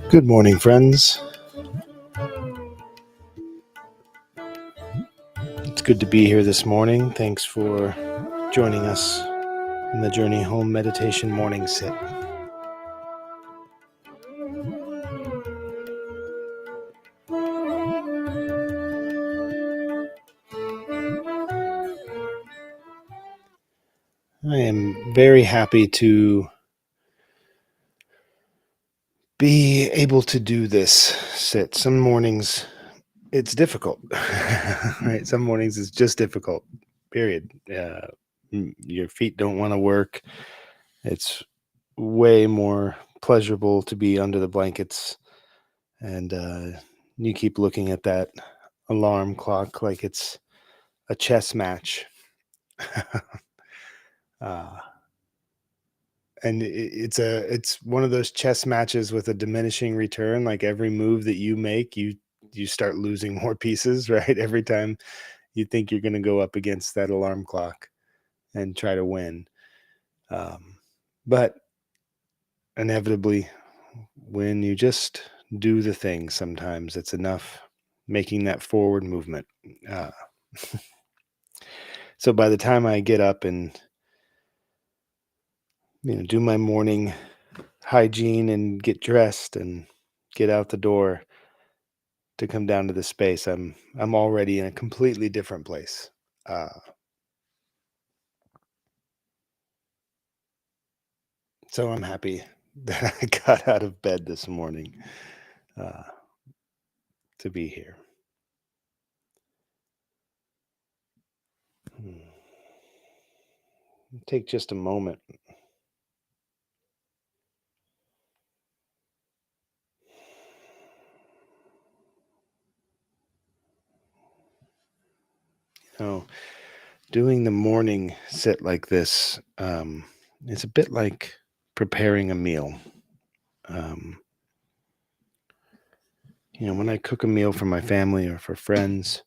Good morning, friends. It's good to be here this morning. Thanks for joining us in the Journey Home Meditation Morning Sit. I am very happy to be able to do this sit. Some mornings it's difficult, right? Some mornings it's just difficult, period. Your feet don't want to work. It's way more pleasurable to be under the blankets, and you keep looking at that alarm clock like it's a chess match. uh, and it's one of those chess matches with a diminishing return. Like every move that you make, you start losing more pieces, right? Every time you think you're going to go up against that alarm clock and try to win. But inevitably, when you just do the thing, sometimes it's enough making that forward movement. Uh, so by the time I get up and do my morning hygiene and get dressed and get out the door to come down to the space, I'm already in a completely different place. So I'm happy that I got out of bed this morning uh, to be here. Take just a moment. Doing the morning sit like this, it's a bit like preparing a meal. Um, when I cook a meal for my family or for friends,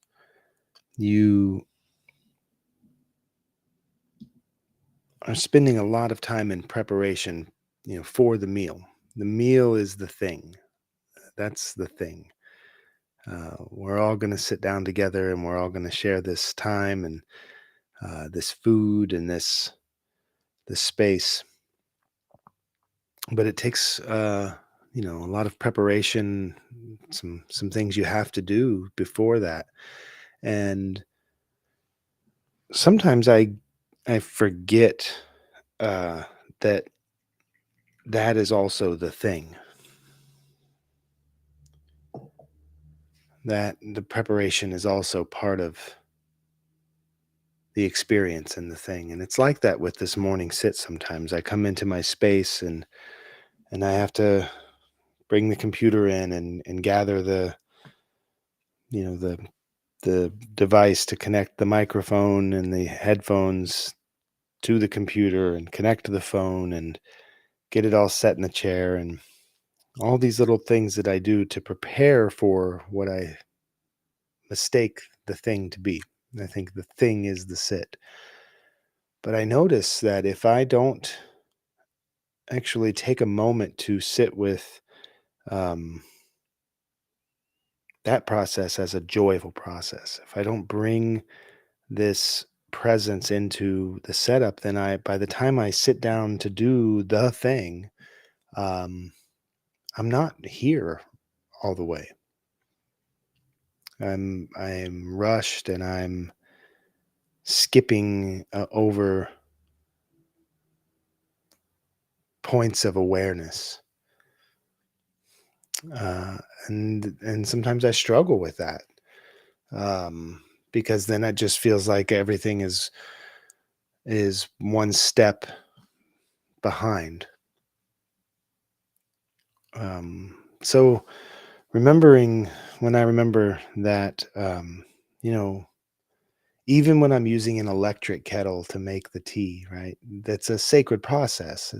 you are spending a lot of time in preparation, for the meal. The meal is the thing. That's the thing. We're all going to sit down together and we're all going to share this time and this food and this space. But it takes a lot of preparation, some things you have to do before that. And sometimes I forget uh, that that is also the thing. That the preparation is also part of the experience and the thing. And it's like that with this morning sit sometimes. I come into my space and I have to bring the computer in and gather the you know the device to connect the microphone and the headphones to the computer and connect to the phone and get it all set in the chair and all these little things that I do to prepare for what I mistake the thing to be. I think the thing is the sit. But I notice that if I don't actually take a moment to sit with um, that process as a joyful process, if I don't bring this presence into the setup, then by the time I sit down to do the thing, um, I'm not here all the way. I'm rushed and I'm skipping over points of awareness, uh, and sometimes I struggle with that, because then it just feels like everything is one step behind. So remembering when I remember that, even when I'm using an electric kettle to make the tea, right? That's a sacred process.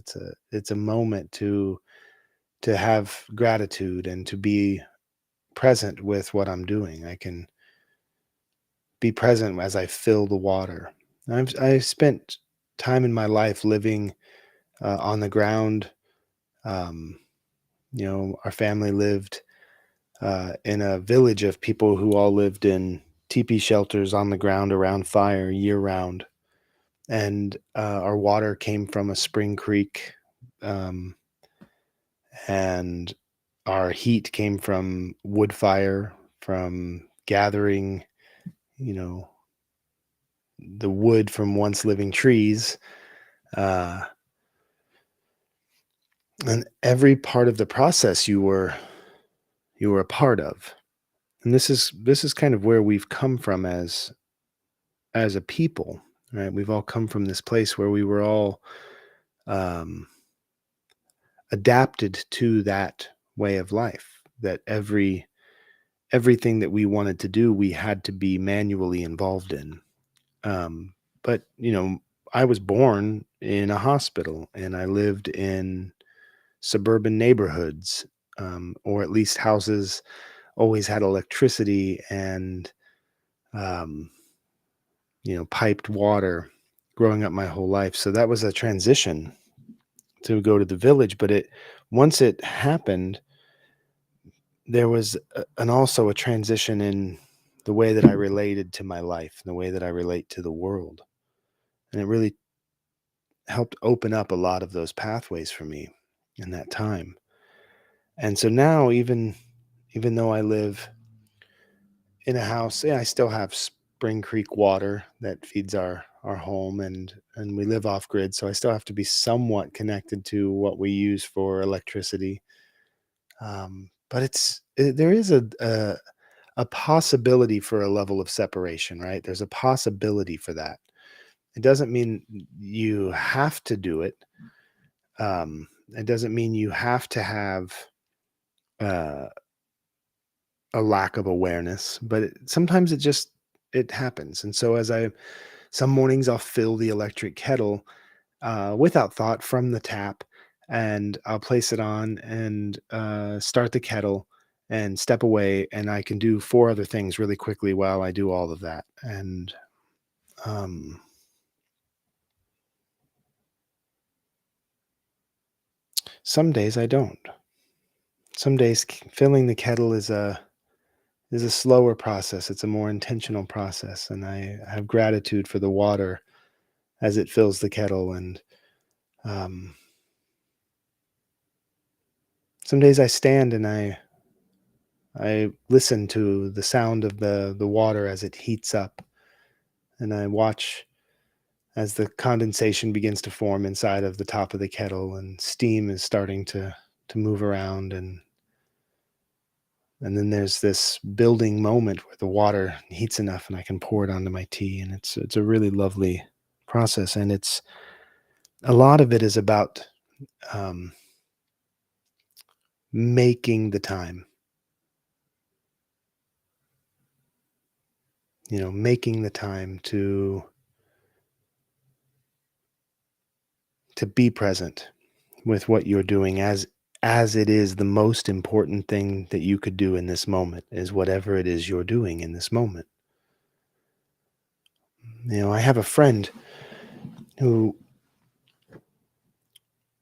It's a moment to have gratitude and to be present with what I'm doing. I can be present as I fill the water. I've spent time in my life living on the ground. Um, our family lived in a village of people who all lived in teepee shelters on the ground around fire year round. And our water came from a spring creek, um, and our heat came from wood fire, from gathering, you know, the wood from once living trees. Uh, and every part of the process you were a part of. And this is kind of where we've come from as a people, right? We've all come from this place where we were all um, adapted to that way of life. That everything that we wanted to do, we had to be manually involved in. But I was born in a hospital, and I lived in suburban neighborhoods, or at least houses always had electricity and um, piped water growing up my whole life. So that was a transition to go to the village. But once it happened, there was also a transition in the way that I related to my life, the way that I relate to the world. And it really helped open up a lot of those pathways for me in that time. And so now, even though I live in a house, yeah, I still have Spring Creek water that feeds our home, and we live off grid, so I still have to be somewhat connected to what we use for electricity. But there is a possibility for a level of separation, right? There's a possibility for that. It doesn't mean you have to do it. It doesn't mean you have to have uh, a lack of awareness, but sometimes it happens. And so some mornings I'll fill the electric kettle without thought from the tap, and I'll place it on and start the kettle and step away, and I can do four other things really quickly while I do all of that. And um, some days I don't. Some days filling the kettle is a slower process. It's a more intentional process, and I have gratitude for the water as it fills the kettle. And um, some days I stand and I listen to the sound of the water as it heats up, and I watch as the condensation begins to form inside of the top of the kettle, and steam is starting to move around, and then there's this building moment where the water heats enough and I can pour it onto my tea, and it's a really lovely process. And it's a lot of it is about um, making the time, making the time to be present with what you're doing, as it is the most important thing that you could do in this moment is whatever it is you're doing in this moment. I have a friend who,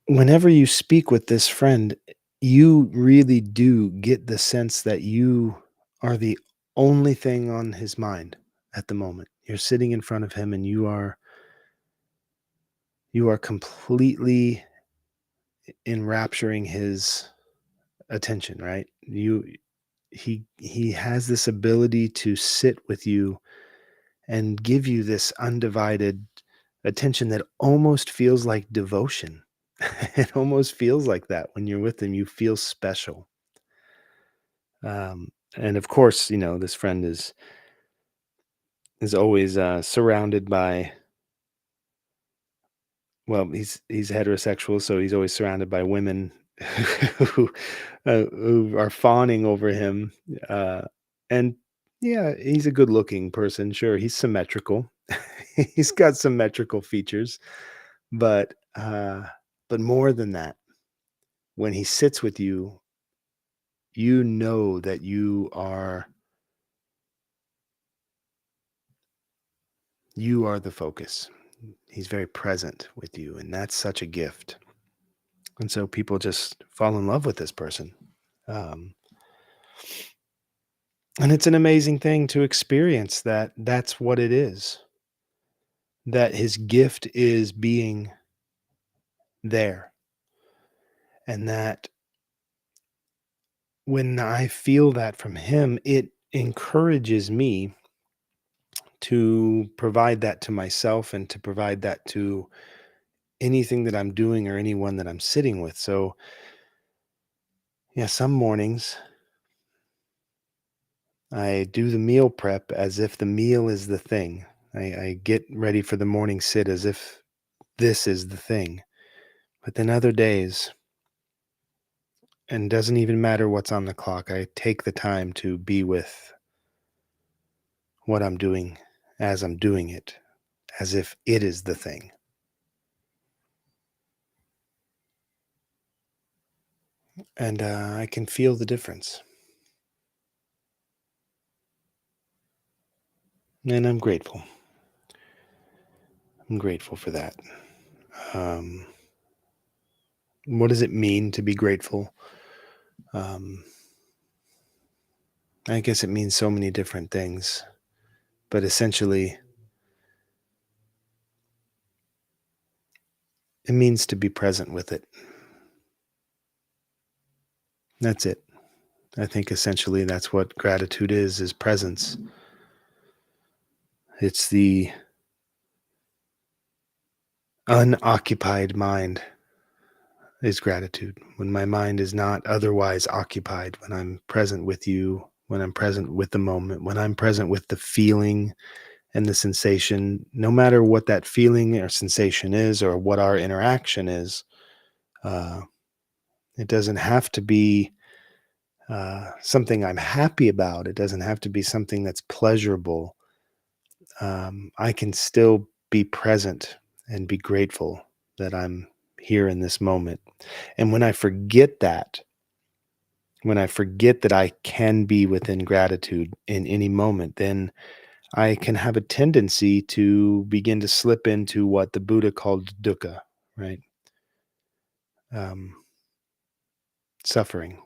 whenever you speak with this friend, you really do get the sense that you are the only thing on his mind at the moment. You're sitting in front of him, and you are completely enrapturing his attention, right? He has this ability to sit with you and give you this undivided attention that almost feels like devotion. It almost feels like that when you're with him. You feel special. And of course, this friend is always surrounded by. Well, he's heterosexual, so he's always surrounded by women who who are fawning over him. And yeah, he's a good-looking person. Sure, he's symmetrical. He's got symmetrical features, but more than that, when he sits with you, You know that you are the focus. He's very present with you, and that's such a gift. And so people just fall in love with this person. Um, and it's an amazing thing to experience that that's what it is, that his gift is being there. And that when I feel that from him, it encourages me to provide that to myself and to provide that to anything that I'm doing or anyone that I'm sitting with. So, yeah, some mornings I do the meal prep as if the meal is the thing. I get ready for the morning sit as if this is the thing. But then other days, and doesn't even matter what's on the clock, I take the time to be with what I'm doing as I'm doing it, as if it is the thing. And I can feel the difference. And I'm grateful. I'm grateful for that. Um, what does it mean to be grateful? Um, I guess it means so many different things, but essentially, it means to be present with it. That's it. I think essentially that's what gratitude is presence. It's the unoccupied mind is gratitude. When my mind is not otherwise occupied, when I'm present with you, when I'm present with the moment, when I'm present with the feeling and the sensation, no matter what that feeling or sensation is or what our interaction is, uh, it doesn't have to be something I'm happy about. It doesn't have to be something that's pleasurable. I can still be present and be grateful that I'm here in this moment. And when I forget that I can be within gratitude in any moment, then I can have a tendency to begin to slip into what the Buddha called dukkha, right? Um, Suffering.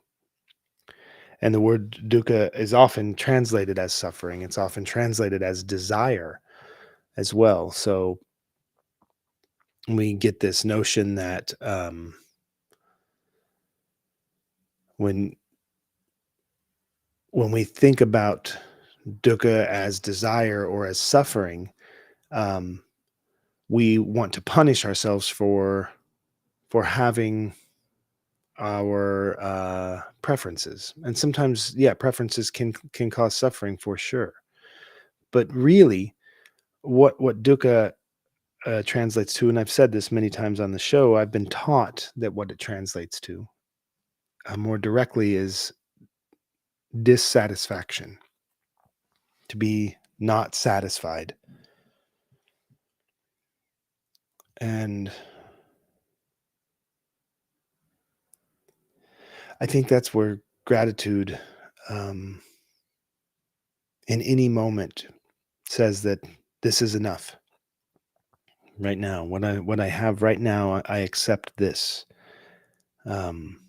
And the word dukkha is often translated as suffering. It's often translated as desire as well. So we get this notion that when when we think about dukkha as desire or as suffering, um, we want to punish ourselves for having our preferences, and sometimes, yeah, preferences can cause suffering for sure. But really, what dukkha translates to, and I've said this many times on the show, I've been taught that what it translates to more directly is dissatisfaction, to be not satisfied. And I think that's where gratitude, um, in any moment, says that this is enough right now. What I have right now, I accept this. Um,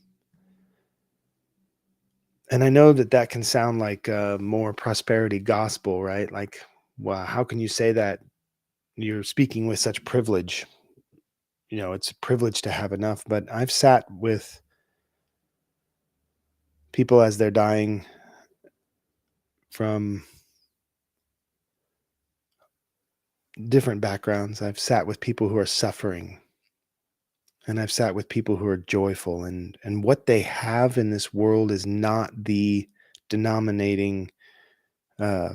and I know that that can sound like more prosperity gospel, right? Like, wow, how can you say that? You're speaking with such privilege. You know, it's a privilege to have enough. But I've sat with people as they're dying from different backgrounds. I've sat with people who are suffering, and I've sat with people who are joyful, and what they have in this world is not the denominating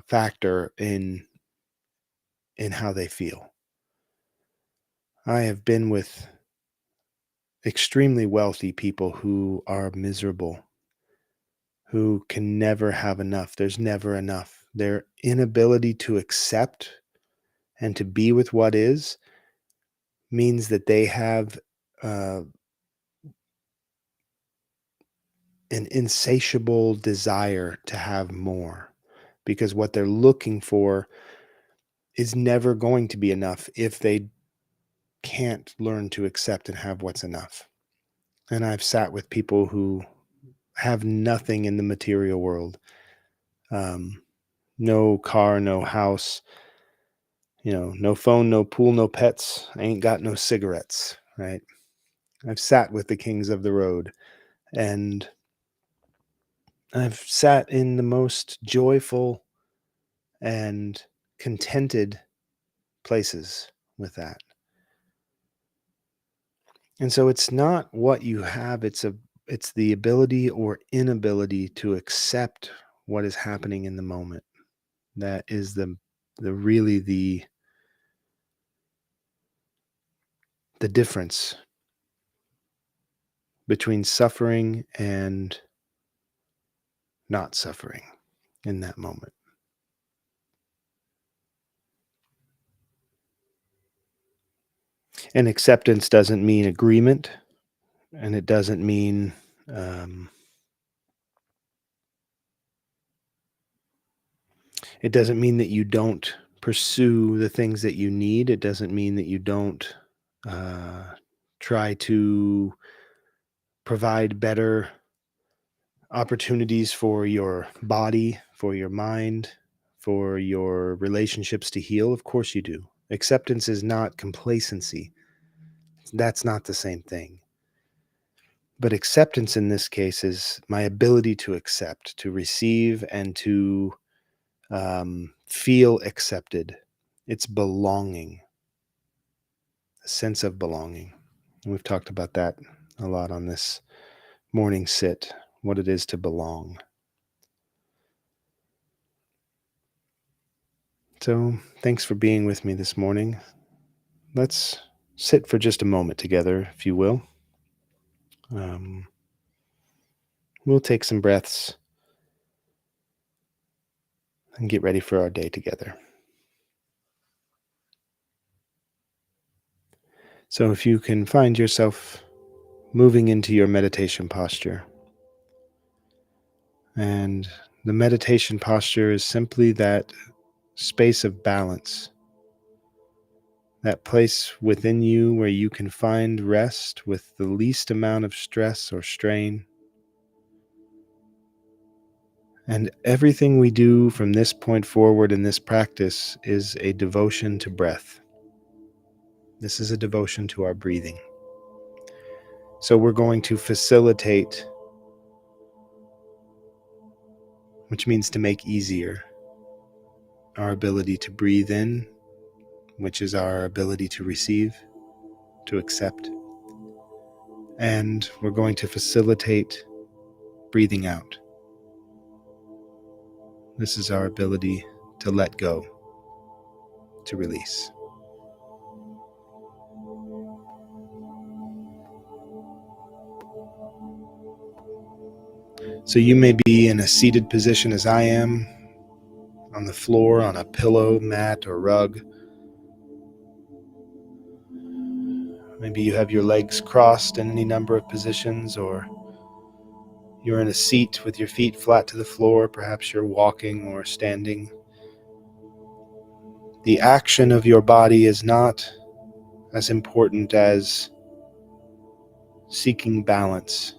factor in how they feel. I have been with extremely wealthy people who are miserable, who can never have enough. There's never enough. Their inability to accept and to be with what is means that they have uh, an insatiable desire to have more, because what they're looking for is never going to be enough if they can't learn to accept and have what's enough. And I've sat with people who have nothing in the material world, um, no car, no house, no phone, no pool, no pets. I ain't got no cigarettes, right? I've sat with the kings of the road, and I've sat in the most joyful and contented places with that. And so it's not what you have, it's the ability or inability to accept what is happening in the moment. That is the difference between suffering and not suffering in that moment. And acceptance doesn't mean agreement, and it doesn't mean um, it doesn't mean that you don't pursue the things that you need. It doesn't mean that you don't uh, try to provide better opportunities for your body, for your mind, for your relationships to heal. Of course you do. Acceptance is not complacency. That's not the same thing. But acceptance in this case is my ability to accept, to receive, and to feel accepted. It's belonging, a sense of belonging. And we've talked about that a lot on this morning sit, what it is to belong. So thanks for being with me this morning. Let's sit for just a moment together, if you will. Um, we'll take some breaths and get ready for our day together. So if you can find yourself moving into your meditation posture, and the meditation posture is simply that space of balance, that place within you where you can find rest with the least amount of stress or strain. And everything we do from this point forward in this practice is a devotion to breath. This is a devotion to our breathing. So we're going to facilitate, which means to make easier, our ability to breathe in, which is our ability to receive, to accept. And we're going to facilitate breathing out. This is our ability to let go, to release. So you may be in a seated position as I am, on the floor, on a pillow, mat, or rug. Maybe you have your legs crossed in any number of positions, or you're in a seat with your feet flat to the floor. Perhaps you're walking or standing. The action of your body is not as important as seeking balance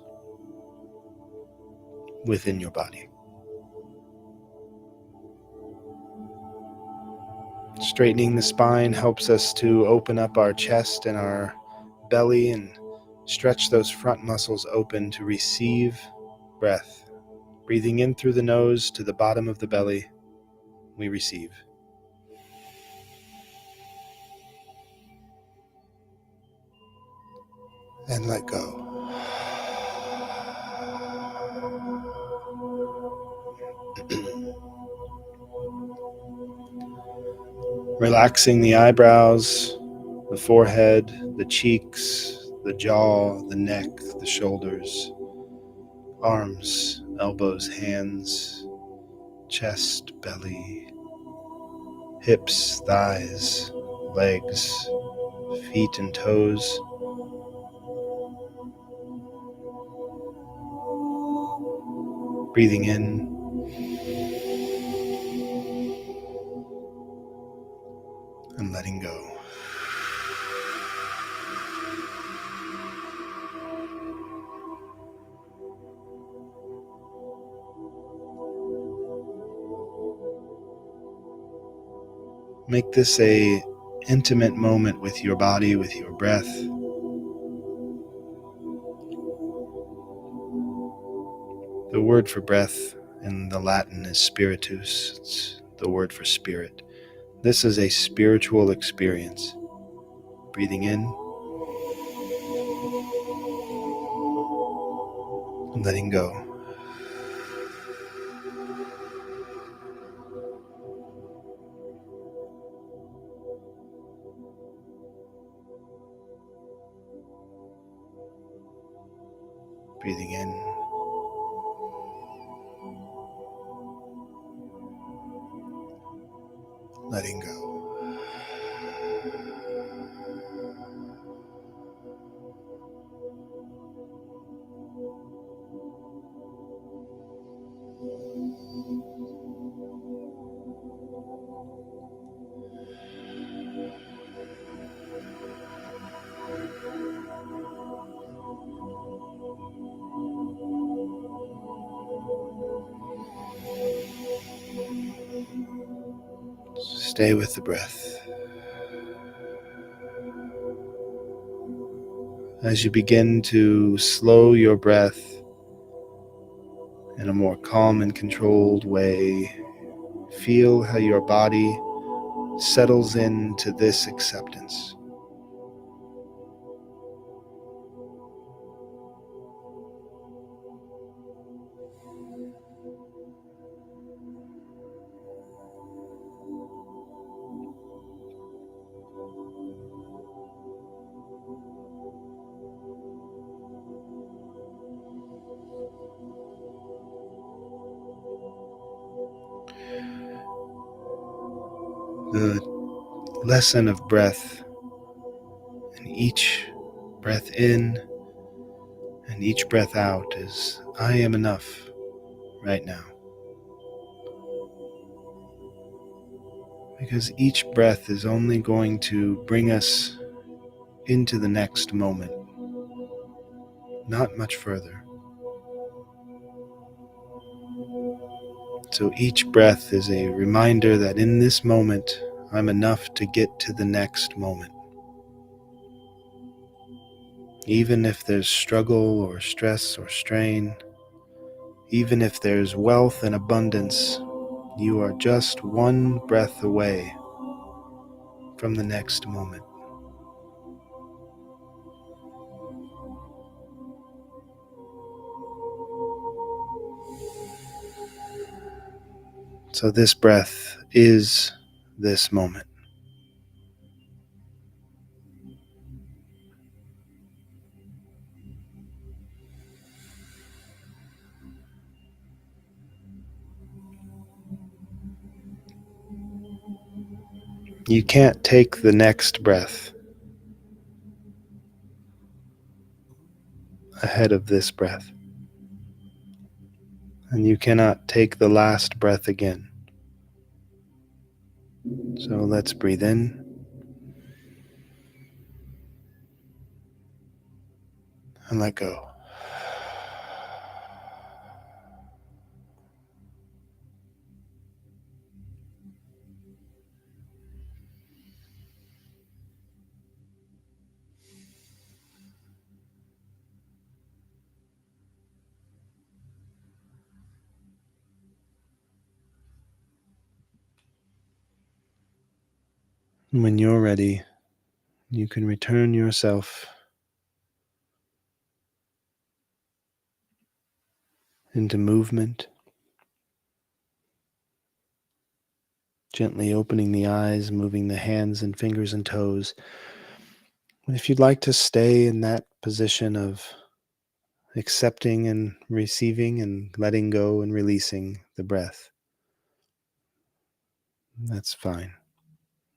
within your body. Straightening the spine helps us to open up our chest and our belly and stretch those front muscles open to receive breath. Breathing in through the nose to the bottom of the belly, we receive. And let go. Relaxing the eyebrows, the forehead, the cheeks, the jaw, the neck, the shoulders, arms, elbows, hands, chest, belly, hips, thighs, legs, feet and toes. Breathing in and letting go. Make this a intimate moment with your body, with your breath. The word for breath in the Latin is spiritus. It's the word for spirit. This is a spiritual experience. Breathing in and letting go. Breathing in, letting go. Stay with the breath. As you begin to slow your breath in a more calm and controlled way, feel how your body settles into this acceptance. The lesson of breath, and each breath in and each breath out, is I am enough right now. Because each breath is only going to bring us into the next moment, not much further. So each breath is a reminder that in this moment, I'm enough to get to the next moment. Even if there's struggle or stress or strain, even if there's wealth and abundance, you are just one breath away from the next moment. So this breath is this moment. You can't take the next breath ahead of this breath. And you cannot take the last breath again. So let's breathe in and let go. When you're ready, you can return yourself into movement, gently opening the eyes, moving the hands and fingers and toes. And if you'd like to stay in that position of accepting and receiving and letting go and releasing the breath, that's fine.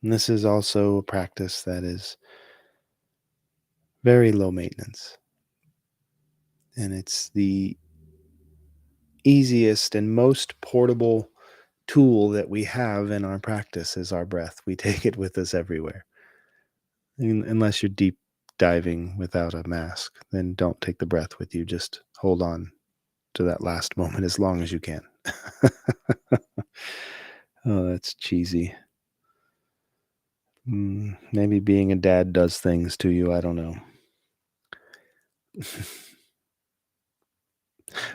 And this is also a practice that is very low maintenance. And it's the easiest and most portable tool that we have in our practice is our breath. We take it with us everywhere. Unless you're deep diving without a mask, then don't take the breath with you. Just hold on to that last moment as long as you can. Oh, that's cheesy. Maybe being a dad does things to you. I don't know.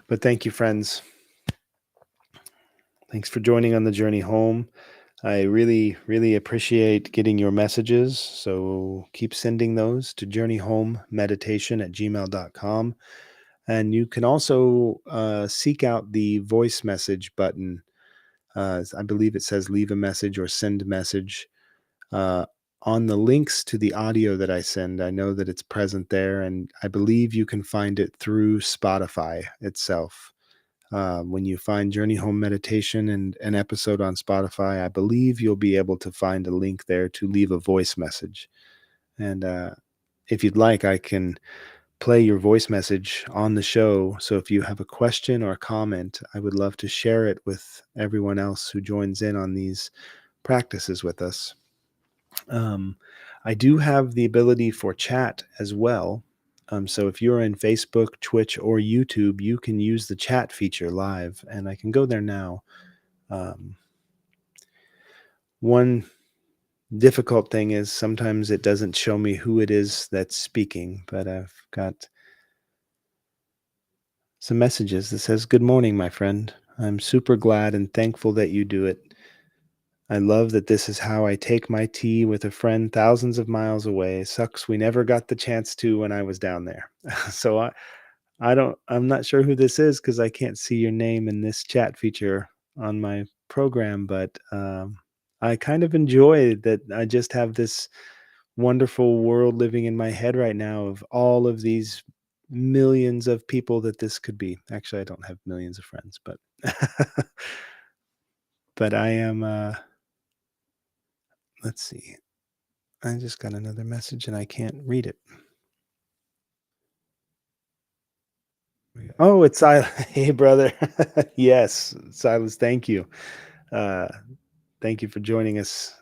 But thank you, friends. Thanks for joining on the journey home. I really, really appreciate getting your messages. So keep sending those to journeyhomemeditation@gmail.com. And you can also seek out the voice message button. I believe it says leave a message or send message. Uh, on the links to the audio that I send, I know that it's present there. And I believe you can find it through Spotify itself. When you find Journey Home Meditation and an episode on Spotify, I believe you'll be able to find a link there to leave a voice message. And if you'd like, I can play your voice message on the show. So if you have a question or a comment, I would love to share it with everyone else who joins in on these practices with us. Um, I do have the ability for chat as well. So if you're in Facebook, Twitch, or YouTube, you can use the chat feature live, and I can go there now. Um, one difficult thing is sometimes it doesn't show me who it is that's speaking, but I've got some messages that says, "Good morning, my friend. I'm super glad and thankful that you do it. I love that this is how I take my tea with a friend thousands of miles away. Sucks we never got the chance to when I was down there." So I'm not sure who this is because I can't see your name in this chat feature on my program, but I kind of enjoy that I just have this wonderful world living in my head right now of all of these millions of people that this could be. Actually, I don't have millions of friends, but but I am let's see. I just got another message and I can't read it. Oh, it's Silas. Hey, brother. Yes, Silas, thank you. Uh, thank you for joining us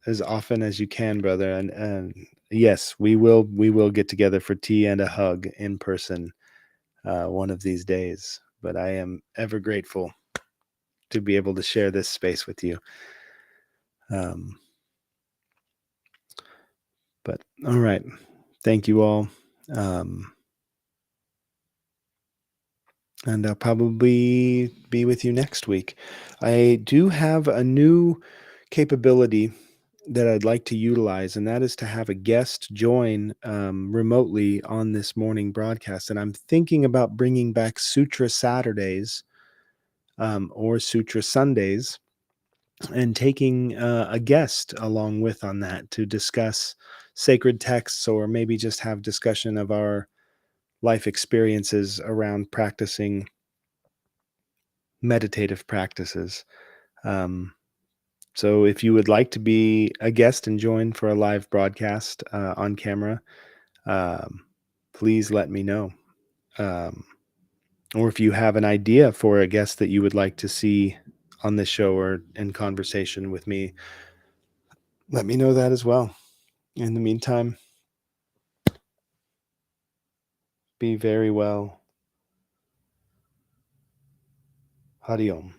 as often as you can, brother. And yes, we will get together for tea and a hug in person one of these days. But I am ever grateful to be able to share this space with you. Um, but all right, thank you all. Um, and I'll probably be with you next week. I do have a new capability that I'd like to utilize, and that is to have a guest join remotely on this morning broadcast. And I'm thinking about bringing back Sutra Saturdays or Sutra Sundays and taking a guest along with on that to discuss sacred texts or maybe just have discussion of our life experiences around practicing meditative practices. Um, so if you would like to be a guest and join for a live broadcast on camera, um, please let me know. Um, or if you have an idea for a guest that you would like to see on this show or in conversation with me, let me know that as well. In the meantime, be very well. Hariom.